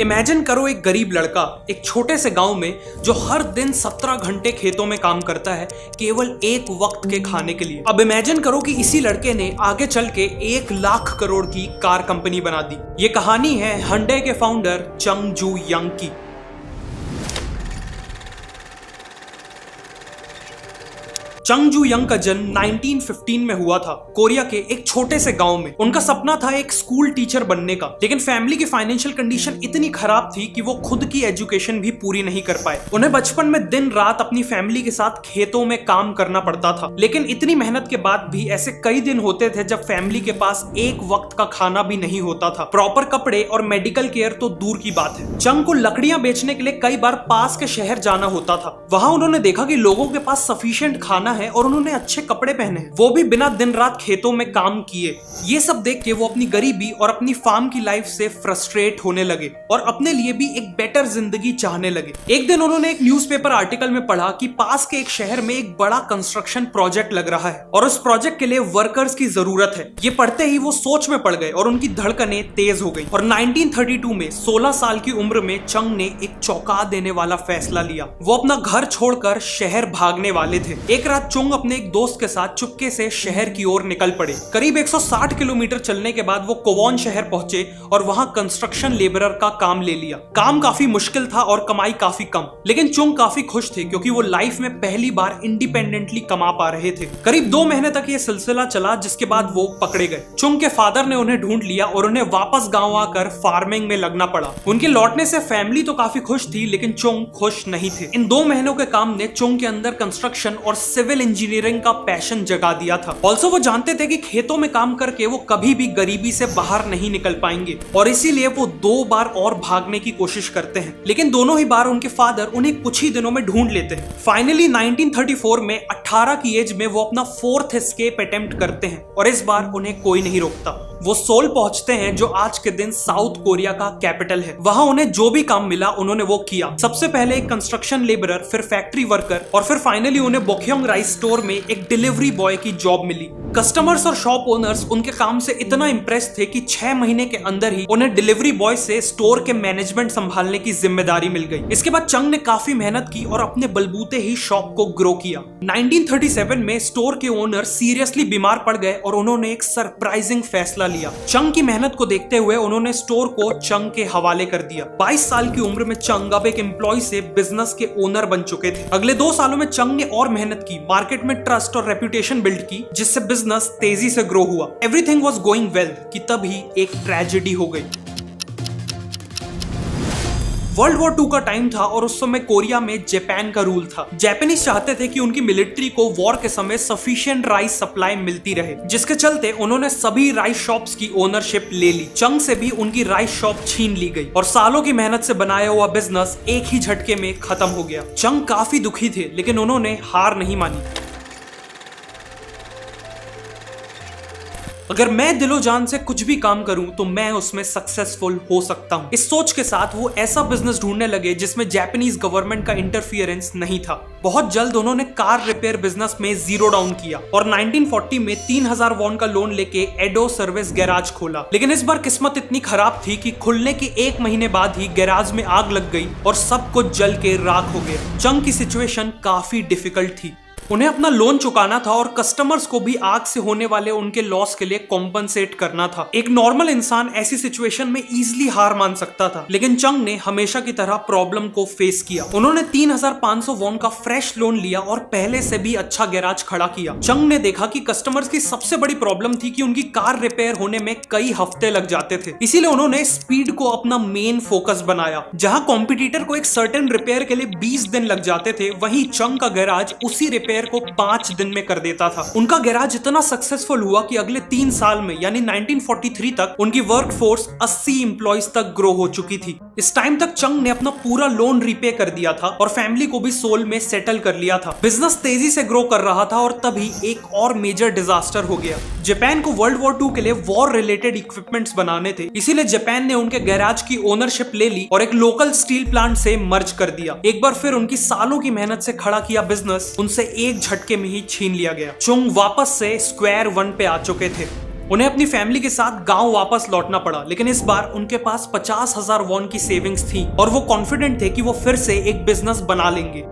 Imagine करो एक गरीब लड़का एक छोटे से गांव में जो हर दिन 17 घंटे खेतों में काम करता है केवल एक वक्त के खाने के लिए। अब इमेजिन करो कि इसी लड़के ने आगे चल के 1 लाख करोड़ की कार कंपनी बना दी। ये कहानी है Hyundai के फाउंडर चंग जू यंग की। चंग जू यंग का जन्म 1915 में हुआ था कोरिया के एक छोटे से गांव में। उनका सपना था एक स्कूल टीचर बनने का, लेकिन फैमिली की फाइनेंशियल कंडीशन इतनी खराब थी कि वो खुद की एजुकेशन भी पूरी नहीं कर पाए। उन्हें बचपन में दिन रात अपनी फैमिली के साथ खेतों में काम करना पड़ता था, लेकिन इतनी मेहनत के बाद भी ऐसे कई दिन होते थे जब फैमिली के पास एक वक्त का खाना भी नहीं होता था। प्रॉपर कपड़े और मेडिकल केयर तो दूर की बात है। चंग को लकड़ियां बेचने के लिए कई बार पास के शहर जाना होता था। वहां उन्होंने देखा कि लोगों के पास सफिशिएंट खाना है और उन्होंने अच्छे कपड़े पहने हैं, वो भी बिना दिन रात खेतों में काम किए। ये सब देख के वो अपनी गरीबी और अपनी फार्म की लाइफ से फ्रस्ट्रेट होने लगे और अपने लिए भी एक बेटर जिंदगी चाहने लगे। एक दिन उन्होंने एक न्यूज़पेपर आर्टिकल में पढ़ा कि पास के एक शहर में एक बड़ा कंस्ट्रक्शन प्रोजेक्ट लग रहा है और उस प्रोजेक्ट के लिए वर्कर्स की जरूरत है। ये पढ़ते ही वो सोच में पड़ गए और उनकी धड़कनें तेज हो गई। और 1932 में 16 साल की उम्र में चंग ने एक चौंका देने वाला फैसला लिया। वो अपना घर छोड़कर शहर भागने वाले थे। एक रात चंग अपने एक दोस्त के साथ चुपके से शहर की ओर निकल पड़े। करीब 160 किलोमीटर चलने के बाद वो कोवॉन शहर पहुंचे और वहां कंस्ट्रक्शन लेबरर का काम ले लिया। काम काफी मुश्किल था और कमाई काफी कम, लेकिन चुंग काफी खुश थे क्योंकि वो लाइफ में पहली बार इंडिपेंडेंटली कमा पा रहे थे। करीब 2 महीने तक ये सिलसिला चला, जिसके बाद वो पकड़े गए। चुंग के फादर ने उन्हें ढूंढ लिया और उन्हें वापस गांव आकर फार्मिंग में लगना पड़ा। उनके लौटने से फैमिली तो काफी खुश थी, लेकिन चुंग खुश नहीं थे। इन 2 महीनों के काम ने चुंग के अंदर कंस्ट्रक्शन और सिविल इंजीनियरिंग का पैशन जगा दिया था। ऑल्सो वो जानते थे कि खेतों में काम करके वो कभी भी गरीबी से बाहर नहीं निकल पाएंगे और इसीलिए वो 2 बार और भागने की कोशिश करते हैं, लेकिन दोनों ही बार उनके फादर उन्हें कुछ ही दिनों में ढूंढ लेते हैं। फाइनली 1934 में 18 की एज में वो अपना 4th एस्केप अटेम्प्ट करते हैं और इस बार उन्हें कोई नहीं रोकता। वो सोल पहुंचते हैं जो आज के दिन साउथ कोरिया का कैपिटल है। वहां उन्हें जो भी काम मिला उन्होंने वो किया। सबसे पहले एक कंस्ट्रक्शन लेबरर, फिर फैक्ट्री वर्कर और फिर फाइनली उन्हें बोक्योंग राइस स्टोर में एक डिलीवरी बॉय की जॉब मिली। कस्टमर्स और शॉप ओनर्स उनके काम से इतना इंप्रेस थे कि 6 महीने के अंदर ही उन्हें डिलीवरी बॉय से स्टोर के मैनेजमेंट संभालने की जिम्मेदारी मिल गई। इसके बाद चंग ने काफी मेहनत की और अपने बलबूते ही शॉप को ग्रो किया। 1937 में स्टोर के ओनर सीरियसली बीमार पड़ गए और उन्होंने एक सरप्राइजिंग फैसला लिया। चंग की मेहनत को देखते हुए उन्होंने स्टोर को चंग के हवाले कर दिया। 22 साल की उम्र में चंग अब एक एम्प्लॉय से बिजनेस के ओनर बन चुके थे। अगले 2 सालों में चंग ने और मेहनत की, मार्केट में ट्रस्ट और रेपुटेशन बिल्ड की, जिससे बिजनेस तेजी से ग्रो हुआ। एवरीथिंग वाज गोइंग वेल कि तभी एक ट्रेजेडी हो गई। वर्ल्ड वॉर 2 का टाइम था और उस समय कोरिया में जापान का रूल था। जापानीज चाहते थे कि उनकी मिलिट्री को वॉर के समय सफिशिएंट राइस सप्लाई मिलती रहे, जिसके चलते उन्होंने सभी राइस शॉप्स की ओनरशिप ले ली। चंग से भी उनकी राइस शॉप छीन ली गई और सालों की मेहनत से बनाया हुआ बिजनेस एक ही झटके में खत्म हो गया। चंग काफी दुखी थे, लेकिन उन्होंने हार नहीं मानी। अगर मैं दिलो जान से कुछ भी काम करूं तो मैं उसमें सक्सेसफुल हो सकता हूं। इस सोच के साथ वो ऐसा बिजनेस ढूंढने लगे जिसमें जापानीज गवर्नमेंट का इंटरफियरेंस नहीं था। बहुत जल्द उन्होंने कार रिपेयर बिजनेस में जीरो डाउन किया और 1940 में 3000 वॉन का लोन लेके एडो सर्विस गैराज खोला। लेकिन इस बार किस्मत इतनी खराब थी कि खुलने के 1 महीने बाद ही गैराज में आग लग गई और सब कुछ जल के राख हो गया। चंग की सिचुएशन काफी डिफिकल्ट थी। उन्हें अपना लोन चुकाना था और कस्टमर्स को भी आग से होने वाले उनके लॉस के लिए कॉम्पनसेट करना था। एक नॉर्मल इंसान ऐसी सिचुएशन में इजीली हार मान सकता था, लेकिन चंग ने हमेशा की तरह प्रॉब्लम को फेस किया। उन्होंने 3500 वॉन का फ्रेश लोन लिया और पहले से भी अच्छा गैराज खड़ा किया। चंग ने देखा कि कस्टमर्स की सबसे बड़ी प्रॉब्लम थी कि उनकी कार रिपेयर होने में कई हफ्ते लग जाते थे। इसीलिए उन्होंने स्पीड को अपना मेन फोकस बनाया। जहां कॉम्पिटिटर को एक सर्टेन रिपेयर के लिए 20 दिन लग जाते थे, वहीं चंग का गैराज उसी रिपेयर को 5 दिन में कर देता था। उनका गैराज इतना सक्सेसफुल हुआ कि अगले 3 साल में यानी 1943 तक उनकी वर्क फोर्स 80 एम्प्लॉइज तक ग्रो हो चुकी थी। इस टाइम तक चंग ने अपना पूरा लोन रीपे कर दिया था और फैमिली को भी सोल में सेटल कर लिया था। बिजनेस तेजी से ग्रो कर रहा था और तभी एक और मेजर डिजास्टर हो गया। जापान को वर्ल्ड वॉर 2 के लिए वॉर रिलेटेड इक्विपमेंट्स बनाने थे, इसीलिए जापान ने उनके गैराज की ओनरशिप ले ली और एक लोकल स्टील प्लांट से मर्ज कर दिया। एक बार फिर उनकी सालों की मेहनत से खड़ा किया बिजनेस उनसे एक झटके में ही छीन लिया गया। चंग वापस से स्क्वायर 1 पे आ चुके थे। उन्हें अपनी फैमिली के साथ गांव वापस लौटना पड़ा, लेकिन इस बार उनके पास 50,000 वॉन की सेविंग्स थी और वो कॉन्फिडेंट थे कि वो फिर से एक बिजनेस बना लेंगे।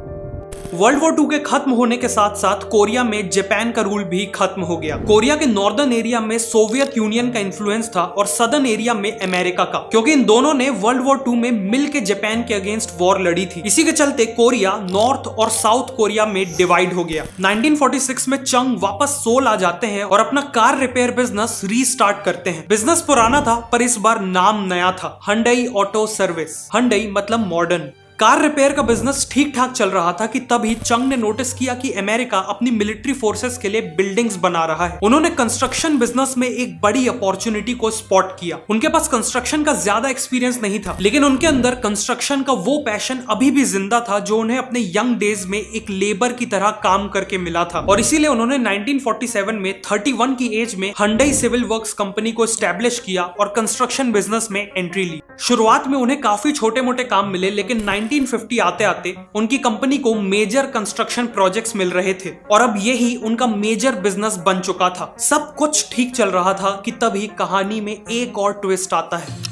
वर्ल्ड वॉर 2 के खत्म होने के साथ साथ कोरिया में जापान का रूल भी खत्म हो गया। कोरिया के नॉर्दर्न एरिया में सोवियत यूनियन का इन्फ्लुएंस था और सदर्न एरिया में अमेरिका का, क्योंकि इन दोनों ने वर्ल्ड वॉर 2 में मिलकर जापान के अगेंस्ट वॉर लड़ी थी। इसी के चलते कोरिया नॉर्थ और साउथ कोरिया में डिवाइड हो गया। 1946 में चंग वापस सोल आ जाते हैं और अपना कार रिपेयर बिजनेस रीस्टार्ट करते हैं। बिजनेस पुराना था पर इस बार नाम नया था, हंडई ऑटो सर्विस। हंडई मतलब मॉडर्न। कार रिपेयर का बिजनेस ठीक ठाक चल रहा था कि तभी चंग ने नोटिस किया कि अमेरिका अपनी मिलिट्री फोर्सेस के लिए बिल्डिंग्स बना रहा है। उन्होंने कंस्ट्रक्शन बिजनेस में एक बड़ी अपॉर्चुनिटी को स्पॉट किया। उनके पास कंस्ट्रक्शन का ज्यादा एक्सपीरियंस नहीं था, लेकिन उनके अंदर कंस्ट्रक्शन का वो पैशन अभी भी जिंदा था जो उन्हें अपने यंग डेज में एक लेबर की तरह काम करके मिला था। और इसीलिए उन्होंने 1947 में 31 की एज में हंडई सिविल वर्क्स कंपनी को एस्टेब्लिश किया और कंस्ट्रक्शन बिजनेस में एंट्री ली। शुरुआत में उन्हें काफी छोटे मोटे काम मिले, लेकिन 1950 आते आते उनकी कंपनी को मेजर कंस्ट्रक्शन प्रोजेक्ट्स मिल रहे थे और अब यही उनका मेजर बिजनेस बन चुका था। सब कुछ ठीक चल रहा था कि तभी कहानी में एक और ट्विस्ट आता है।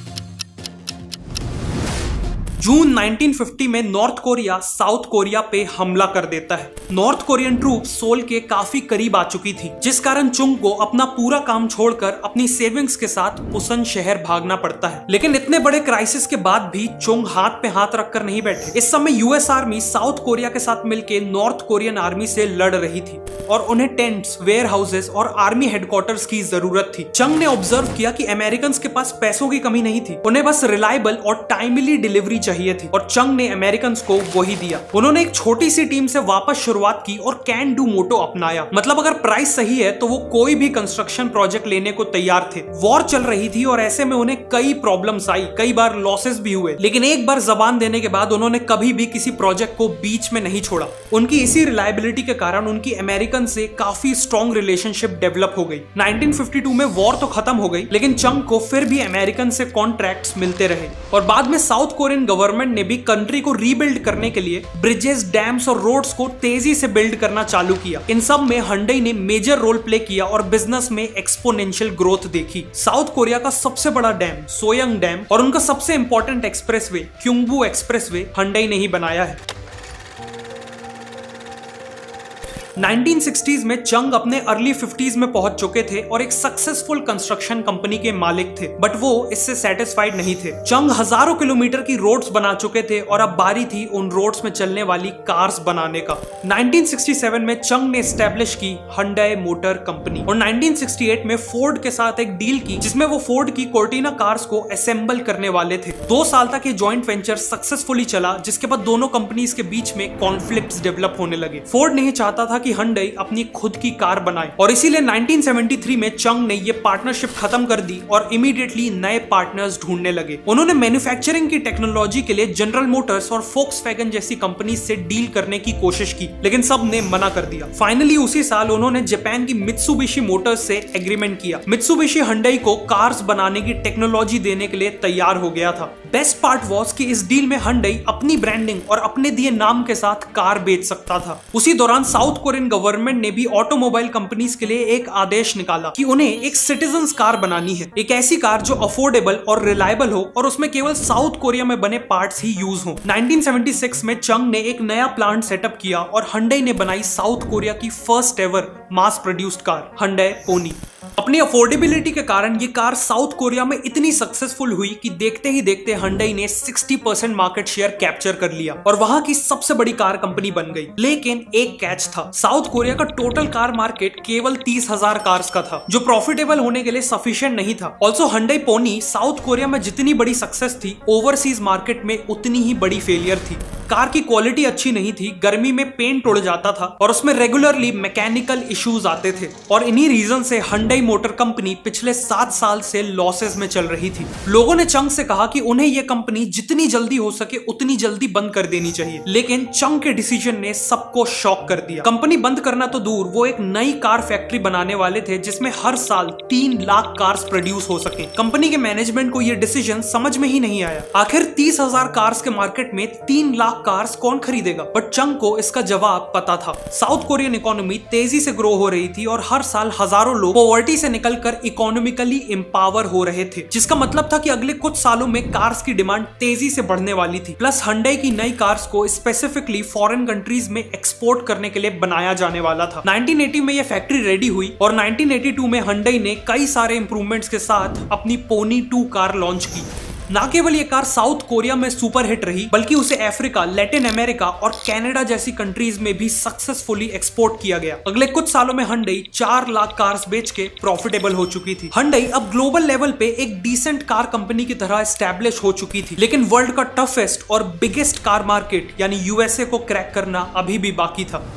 जून 1950 में नॉर्थ कोरिया साउथ कोरिया पे हमला कर देता है। नॉर्थ कोरियन ट्रूप सोल के काफी करीब आ चुकी थी, जिस कारण चुंग को अपना पूरा काम छोड़कर अपनी सेविंग्स के साथ पुसन शहर भागना पड़ता है। लेकिन इतने बड़े क्राइसिस के बाद भी चुंग हाथ पे हाथ रखकर नहीं बैठे। इस समय यूएस आर्मी साउथ कोरिया के साथ मिलकर नॉर्थ कोरियन आर्मी से लड़ रही थी और उन्हें टेंट्स, वेयर हाउसेस और आर्मी हेडक्वार्टर्स की जरूरत थी। चंग ने ऑब्जर्व किया कि अमेरिकन के पास पैसों की कमी नहीं थी, उन्हें बस रिलायबल और टाइमली डिलीवरी चाहिए थी और चंग ने अमेरिकन को वही दिया। उन्होंने एक छोटी सी टीम से वापस शुरुआत की और कैन डू मोटो अपनाया। मतलब अगर प्राइस सही है तो वो कोई भी कंस्ट्रक्शन प्रोजेक्ट लेने को तैयार थे। वॉर चल रही थी और ऐसे में उन्हें कई प्रॉब्लम्स आई, कई बार लॉसेस भी हुए, लेकिन एक बार जबान देने के बाद उन्होंने कभी भी किसी प्रोजेक्ट को बीच में नहीं छोड़ा। उनकी इसी रिलायबिलिटी के कारण उनकी अमेरिकन से काफी स्ट्रॉन्ग रिलेशनशिप डेवलप हो गई। 1952 में वॉर तो खत्म हो गई, लेकिन चंग को फिर भी अमेरिकन से कॉन्ट्रैक्ट्स मिलते रहे और बाद में साउथ कोरियन गवर्नमेंट ने भी कंट्री को रीबिल्ड करने के लिए ब्रिजेस, डैम्स और रोड्स को तेजी से बिल्ड करना चालू किया। इन सब में हंडई ने मेजर रोल प्ले किया और बिजनेस में एक्सपोनेंशियल ग्रोथ देखी। साउथ कोरिया का सबसे बड़ा डैम सोयंग डैम और उनका सबसे इंपॉर्टेंट एक्सप्रेसवे क्योंगबू एक्सप्रेसवे हंडई ने ही बनाया है। 1960s में चंग अपने अर्ली 50s में पहुंच चुके थे और एक सक्सेसफुल कंस्ट्रक्शन कंपनी के मालिक थे, बट वो इससे सेटिस्फाइड नहीं थे। चंग हजारों किलोमीटर की रोड्स बना चुके थे और अब बारी थी उन रोड्स में चलने वाली कार्स बनाने का। 1967 में चंग ने एस्टेब्लिश की हंडई मोटर कंपनी और 1968 में फोर्ड के साथ एक डील की जिसमें वो फोर्ड की कोर्टिना कार्स को असेंबल करने वाले थे। 2 साल तक ये जॉइंट वेंचर सक्सेसफुली चला, जिसके बाद दोनों कंपनीज के बीच में कॉन्फ्लिक्ट्स डेवलप होने लगे। फोर्ड नहीं चाहता था कि हंडई अपनी खुद की कार बनाए और इसीलिए 1973 में चंग ने ये पार्टनरशिप खत्म कर दी और इमीडिएटली नए पार्टनर्स ढूंढने लगे। उन्होंने मैन्युफैक्चरिंग की टेक्नोलॉजी के लिए जनरल मोटर्स और फोक्सवैगन जैसी कंपनी से डील करने की कोशिश की, लेकिन सब ने मना कर दिया। फाइनली उसी साल उन्होंने जापान की मित्सुबिशी मोटर्स से एग्रीमेंट किया। मित्सुबिशी हंडई को कार्स बनाने की टेक्नोलॉजी देने के लिए तैयार हो गया था। बेस्ट पार्ट वाज कि इस डील में हंडई अपनी ब्रांडिंग और अपने दिए नाम के साथ कार बेच सकता था। उसी दौरान साउथ कोरियन गवर्नमेंट ने भी ऑटोमोबाइल कंपनीज के लिए एक आदेश निकाला कि उन्हें एक सिटीजन्स कार बनानी है, एक ऐसी कार जो अफोर्डेबल और रिलायबल हो और उसमें केवल साउथ कोरिया में बने पार्ट्स ही यूज हो। 1976 में चंग ने एक नया प्लांट सेटअप किया और हंडई ने बनाई साउथ कोरिया की first ever mass produced car Hyundai Pony. अपनी अफोर्डेबिलिटी के कारण ये कार साउथ कोरिया में इतनी सक्सेसफुल हुई कि देखते ही देखते हंडई ने 60% मार्केट शेयर कैप्चर कर लिया और वहां की सबसे बड़ी कार कंपनी बन गई। लेकिन एक कैच था, साउथ कोरिया का टोटल कार मार्केट केवल 30,000 कार्स का था, जो प्रॉफिटेबल होने के लिए सफिशिएंट नहीं था। Also Hyundai pony south Korea में जितनी बड़ी सक्सेस थी, ओवरसीज मार्केट में उतनी ही बड़ी फेलियर थी। कार की क्वालिटी अच्छी नहीं थी, गर्मी में पेंट उड़ जाता था और उसमें रेगुलरली मैकेनिकल इश्यूज आते थे और इन्हीं रीजन से हंडई मोटर कंपनी पिछले 7 साल से लॉसेस में चल रही थी। लोगों ने चंग से कहा कि उन्हें यह कंपनी जितनी जल्दी हो सके उतनी जल्दी बंद कर देनी चाहिए, लेकिन चंग के डिसीजन ने सबको शॉक कर दिया। कंपनी बंद करना तो दूर, वो एक नई कार फैक्ट्री बनाने वाले थे जिसमें हर साल 3 लाख कार्स प्रोड्यूस हो सके। कंपनी के मैनेजमेंट को यह डिसीजन समझ में ही नहीं आया। आखिर 30,000 कार्स के मार्केट में 3 लाख लाख कार्स कौन खरीदेगा? बट चंग को इसका जवाब पता था। साउथ कोरियन इकोनॉमी तेजी से ग्रो हो रही थी और हर साल हजारों लोग पॉवर्टी से निकलकर इकोनॉमिकली एम्पावर हो रहे थे, जिसका मतलब था कि अगले कुछ सालों में कार्स की डिमांड तेजी से बढ़ने वाली थी। प्लस Hyundai की नई कार्स को स्पेसिफिकली फॉरेन कंट्रीज में एक्सपोर्ट करने के लिए बनाया जाने वाला था। 1980 में यह फैक्ट्री रेडी हुई और 1982 में Hyundai ने कई सारे इंप्रूवमेंट्स के साथ अपनी पोनी 2 कार लॉन्च की। ना केवल ये कार साउथ कोरिया में सुपर हिट रही, बल्कि उसे अफ्रीका, लैटिन अमेरिका और कनाडा जैसी कंट्रीज में भी सक्सेसफुली एक्सपोर्ट किया गया। अगले कुछ सालों में Hyundai 4 लाख कार्स बेच के प्रॉफिटेबल हो चुकी थी। Hyundai अब ग्लोबल लेवल पे एक डिसेंट कार कंपनी की तरह एस्टैब्लिश हो चुकी थी, लेकिन वर्ल्ड का टफेस्ट और बिगेस्ट कार मार्केट यानी यूएसए को क्रैक करना अभी भी बाकी था।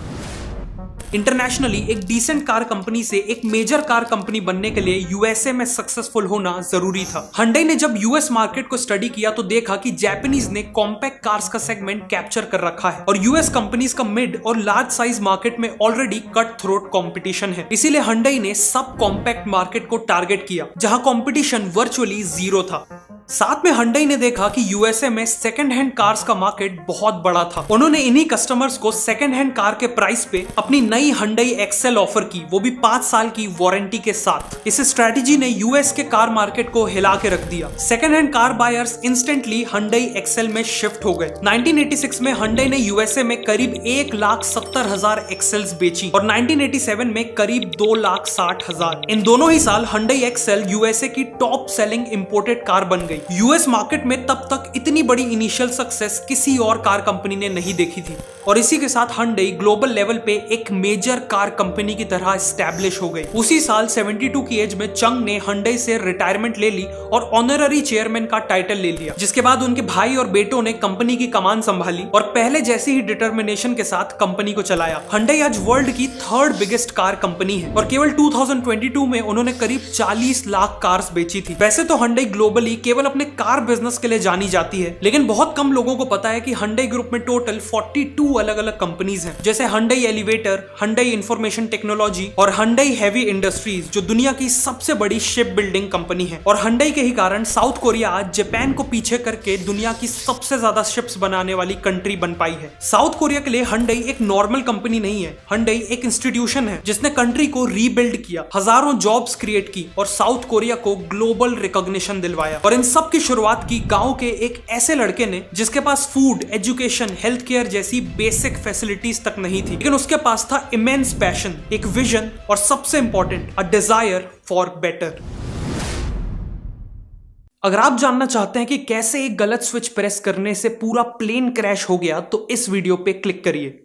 इंटरनेशनली एक डिसेंट कार कंपनी से एक मेजर कार कंपनी बनने के लिए यूएसए में सक्सेसफुल होना जरूरी था। Hyundai ने जब यूएस मार्केट को स्टडी किया तो देखा कि जापानीज ने कॉम्पैक्ट कार्स का सेगमेंट कैप्चर कर रखा है और यूएस कंपनीज का मिड और लार्ज साइज मार्केट में ऑलरेडी कट थ्रोट कंपटीशन है। इसीलिए Hyundai ने सब कॉम्पैक्ट मार्केट को टारगेट किया, जहां कंपटीशन वर्चुअली जीरो था। साथ में Hyundai ने देखा कि यूएसए में सेकंड हैंड कार्स का मार्केट बहुत बड़ा था। उन्होंने इन्हीं कस्टमर्स को सेकंड हैंड कार के प्राइस पे अपनी नई Hyundai एक्सेल ऑफर की, वो भी 5 साल की वारंटी के साथ। इस स्ट्रेटेजी ने यूएस के कार मार्केट को हिला के रख दिया। Second hand car buyers instantly Hyundai Excel में शिफ्ट हो गए। 1986 में Hyundai ने यूएसए में करीब 1,70,000 एक्सेल्स बेची और 1987 में करीब 2,60,000। इन दोनों ही साल Hyundai एक्सेल यूएसए की टॉप सेलिंग इंपोर्टेड कार बन गई। यूएस मार्केट में तब तक इतनी बड़ी इनिशियल सक्सेस किसी और कार कंपनी ने नहीं देखी थी और इसी के साथ Hyundai ग्लोबल लेवल पे एक मेजर कार कंपनी की तरह एस्टैब्लिश हो गई। उसी साल 72 की एज में चंग ने Hyundai से रिटायरमेंट ले ली और ऑनररी चेयरमैन का टाइटल ले लिया, जिसके बाद उनके भाई और बेटों ने कंपनी की कमान संभाली और पहले जैसी ही डिटर्मिनेशन के साथ कंपनी को चलाया। Hyundai आज वर्ल्ड की 3rd बिगेस्ट कार कंपनी है और केवल 2022 में उन्होंने करीब 40 लाख कार्स बेची थी। वैसे तो Hyundai ग्लोबली केवल अपने कार बिजनेस के लिए जानी जाती है, लेकिन बहुत कम लोगों को पता है कि Hyundai ग्रुप में टोटल 42 अलग अलग कंपनीज हैं, जैसे Hyundai elevator, Hyundai information technology और Hyundai हेवी इंडस्ट्रीज, जो दुनिया की सबसे बड़ी शिप बिल्डिंग कंपनी है। और Hyundai के ही कारण साउथ कोरिया आज जापान को पीछे करके दुनिया की सबसे ज्यादा शिप्स बनाने वाली कंट्री बन पाई है। साउथ कोरिया के लिए Hyundai एक नॉर्मल कंपनी नहीं है। Hyundai एक इंस्टीट्यूशन है जिसने कंट्री को रीबिल्ड किया, हजारों जॉब्स क्रिएट की और साउथ कोरिया को ग्लोबल रिकॉग्निशन दिलवाया। और इन सब की शुरुआत की गांव के एक ऐसे लड़के ने जिसके पास फूड, एजुकेशन, हेल्थ केयर जैसी बेसिक फैसिलिटीज तक नहीं थी, लेकिन उसके पास था इमेंस पैशन, एक विजन और सबसे important a desire for better. अगर आप जानना चाहते हैं कि कैसे एक गलत स्विच प्रेस करने से पूरा प्लेन क्रैश हो गया तो इस वीडियो पे क्लिक करिए।